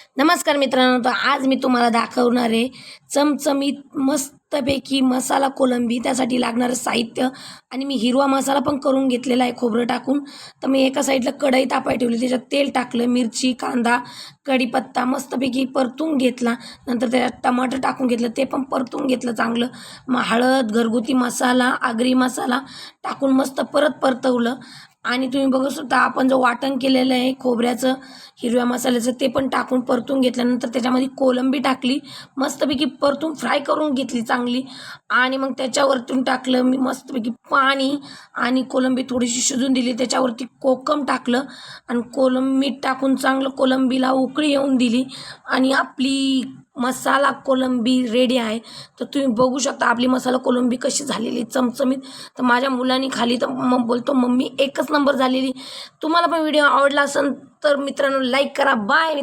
नमस्कार मित्रांनो, तर आज मी तुम्हाला दाखवणार आहे चमचमीत मस्तपैकी मसाला कोलंबी. त्यासाठी लागणारं साहित्य आणि मी हिरवा मसाला पण करून घेतलेला आहे खोबरं टाकून. तर मी एका साईडला कढई तापाय ठेवली, त्याच्यात तेल टाकलं, मिरची, कांदा, कढीपत्ता मस्तपैकी परतून घेतला. नंतर त्याच्यात टमाटर टाकून घेतलं, ते पण परतून घेतलं चांगलं. मग हळद, घरगुती मसाला, आगरी मसाला टाकून मस्त परत परतवलं. आणि तुम्ही बघू शकता आपण जो वाटण केलेलं आहे खोबऱ्याचं, हिरव्या मसाल्याचं, ते पण टाकून परतून घेतल्यानंतर त्याच्यामध्ये कोलंबी टाकली, मस्तपैकी परतून फ्राय करून घेतली चांगली. आणि मग त्याच्यावरतून टाकलं मी मस्तपैकी पाणी आणि कोलंबी थोडीशी शिजून दिली. त्याच्यावरती कोकम टाकलं आणि मीठ टाकून चांगलं कोलंबीला उकळी येऊन दिली आणि आपली मसाला कोलंबी रेडी आहे. तर तुम्ही बघू शकता आपली मसाला कोलंबी कशी झालेली चमचमीत. तर माझ्या मुलांनी खाली तर मग बोलतो, मम्मी एकच नंबर झालेली. तुम्हाला पण व्हिडिओ आवडला असेल तर मित्रांनो लाईक करा. बाय.